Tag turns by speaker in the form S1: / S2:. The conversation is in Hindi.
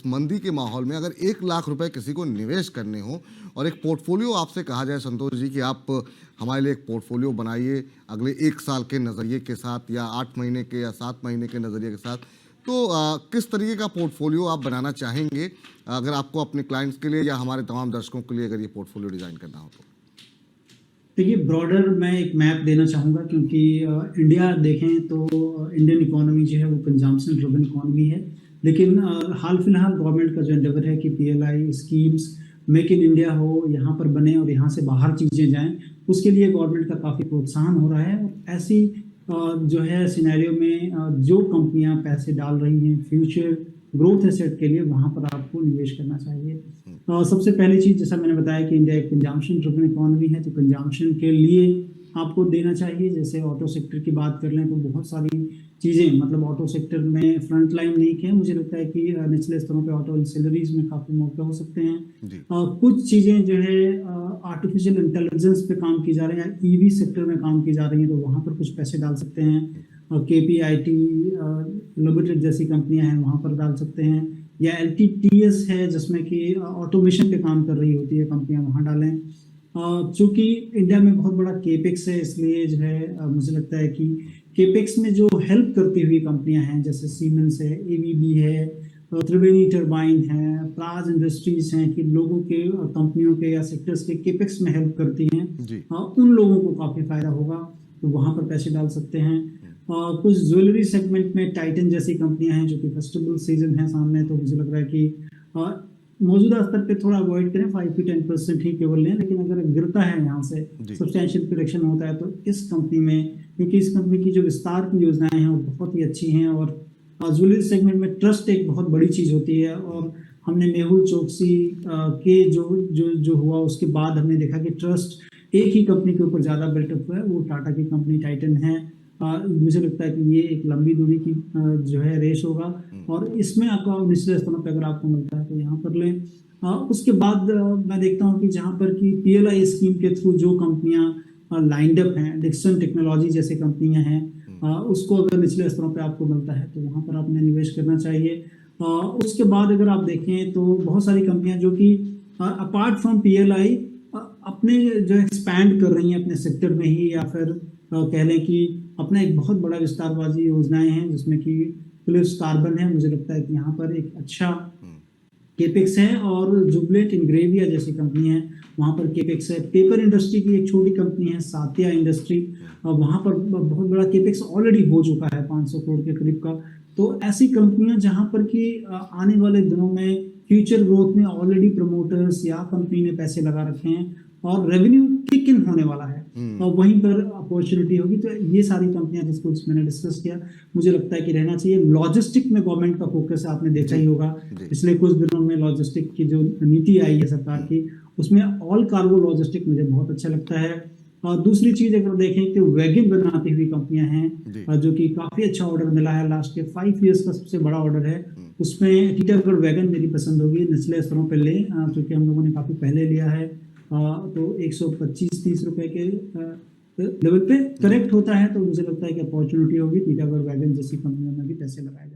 S1: मंदी के माहौल में अगर 1 लाख रुपए किसी को निवेश करने हो और एक पोर्टफोलियो आपसे कहा जाए संतोष जी कि आप हमारे लिए एक पोर्टफोलियो बनाइए अगले 1 साल के नज़रिए के साथ या 8 महीने के या 7 महीने के नज़रिए के साथ, तो किस तरीके का पोर्टफोलियो आप बनाना चाहेंगे अगर आपको अपने क्लाइंट्स के लिए या हमारे तमाम दर्शकों के लिए अगर ये पोर्टफोलियो डिज़ाइन करना हो तो?
S2: देखिए, ब्रॉडर मैं एक मैप देना चाहूँगा, क्योंकि इंडिया देखें तो इंडियन इकोनॉमी जो है वो कंजम्पशन ड्रिवन इकोनॉमी है। लेकिन हाल फिलहाल गवर्नमेंट का जो एंडेवर है कि PLI schemes make in India हो, यहाँ पर बने और यहाँ से बाहर चीज़ें जाएं, उसके लिए गवर्नमेंट का काफ़ी प्रोत्साहन हो रहा है। और ऐसी जो है सिनेरियो में जो कंपनियां पैसे डाल रही हैं फ्यूचर ग्रोथ एसेट के लिए, वहाँ पर आपको निवेश करना चाहिए। सबसे पहली चीज़, जैसा मैंने बताया कि इंडिया एक कंजम्पशन ड्रिवन इकोनॉमी है, तो कंजम्पशन के लिए आपको देना चाहिए। जैसे ऑटो सेक्टर की बात कर लें तो बहुत सारी चीज़ें, मतलब ऑटो सेक्टर में फ्रंट लाइन नहीं है, मुझे लगता है कि निचले स्तरों पे ऑटो इंसिलरीज में काफ़ी मौके हो सकते हैं। कुछ चीज़ें जो है आर्टिफिशियल इंटेलिजेंस पे काम की जा रही है, ईवी सेक्टर में काम की जा रही है, तो वहाँ पर कुछ पैसे डाल सकते हैं। KPIT लिमिटेड जैसी कंपनियां हैं, वहाँ पर डाल सकते हैं, या LTTS है जिसमें कि ऑटोमेशन पे काम कर रही होती है कंपनियां, वहाँ डालें। चूँकि इंडिया में बहुत बड़ा केपेक्स है, इसलिए जो है मुझे लगता है कि केपेक्स में जो हेल्प करती हुई कंपनियां हैं, जैसे सीमेंस है, ABB है, त्रिवेणी टर्बाइन है, प्राज इंडस्ट्रीज हैं, कि लोगों के कंपनियों के या सेक्टर्स के केपेक्स में हेल्प करती हैं, उन लोगों को काफ़ी फायदा होगा, तो वहाँ पर पैसे डाल सकते हैं। कुछ ज्वेलरी सेगमेंट में टाइटन जैसी कंपनियां हैं, जो कि फेस्टिवल सीजन है सामने, तो मुझे लग रहा है कि मौजूदा स्तर पे थोड़ा अवॉइड करें, 5 से 10% ही केवल लें। लेकिन अगर गिरता है यहाँ से, सब्सटैंशियल करेक्शन होता है, तो इस कंपनी में, क्योंकि इस कंपनी की जो विस्तार की योजनाएं हैं वो बहुत ही अच्छी हैं, और ज्वेलरी सेगमेंट में ट्रस्ट एक बहुत बड़ी चीज़ होती है। और हमने मेहुल चोकसी के जो हुआ, उसके बाद हमने देखा कि ट्रस्ट एक ही कंपनी के ऊपर ज़्यादा बिल्टअप हुआ है, वो टाटा की कंपनी टाइटन है। मुझे लगता है कि ये एक लंबी दूरी की जो है रेस होगा, और इसमें आपको निचले स्तरों पर अगर आपको मिलता है तो यहाँ पर लें। उसके बाद मैं देखता हूँ कि जहाँ पर कि PLI स्कीम के थ्रू जो कंपनियां लाइंड अप हैं, डिक्सन टेक्नोलॉजी जैसे कंपनियां हैं, उसको अगर निचले स्तरों पे आपको मिलता है तो वहाँ पर आपने निवेश करना चाहिए। उसके बाद अगर आप देखें तो बहुत सारी कंपनियां जो कि अपार्ट फ्रॉम PLI अपने जो एक्सपैंड कर रही हैं अपने सेक्टर में ही, या फिर कह लें कि अपना एक बहुत बड़ा विस्तारवादी योजनाएं हैं, जिसमें कि फिलिप्स कार्बन है। मुझे लगता है कि यहाँ पर एक अच्छा केपेक्स है, और जुबलेंट इंग्रेविया जैसी कंपनी है, वहाँ पर केपेक्स है। पेपर इंडस्ट्री की एक छोटी कंपनी है सात्या इंडस्ट्री, वहाँ पर बहुत बड़ा केपेक्स ऑलरेडी हो चुका है, 500 करोड़ के करीब का। तो ऐसी कंपनियां जहाँ पर कि आने वाले दिनों में फ्यूचर ग्रोथ में ऑलरेडी प्रमोटर्स या कंपनी ने पैसे लगा रखे हैं और रेवेन्यू किक इन होने वाला है, और वहीं पर अपॉर्चुनिटी होगी, तो ये सारी कंपनियां जिसको मैंने डिस्कस किया, मुझे लगता है कि रहना चाहिए। लॉजिस्टिक में गवर्नमेंट का फोकस आपने देखा ही होगा, पिछले कुछ दिनों में लॉजिस्टिक की जो नीति आई है सरकार की, उसमें ऑल कार्गो लॉजिस्टिक मुझे बहुत अच्छा लगता है। और दूसरी चीज अगर देखें तो वैगन बनाती हुई कंपनियां हैं, जो कि काफी अच्छा ऑर्डर मिला है, लास्ट के 5 ईयर्स का सबसे बड़ा ऑर्डर है, उसमें टीटागढ़ वैगन मेरी पसंद होगी। निचले स्तरों पर ले, क्योंकि हम लोगों ने काफी पहले लिया है, तो 125-30 रुपए के लेवल पे करेक्ट होता है, तो मुझे लगता है कि अपॉर्चुनिटी होगी, टीटागढ़ वैगन जैसी कंपनियों में भी पैसे लगाए।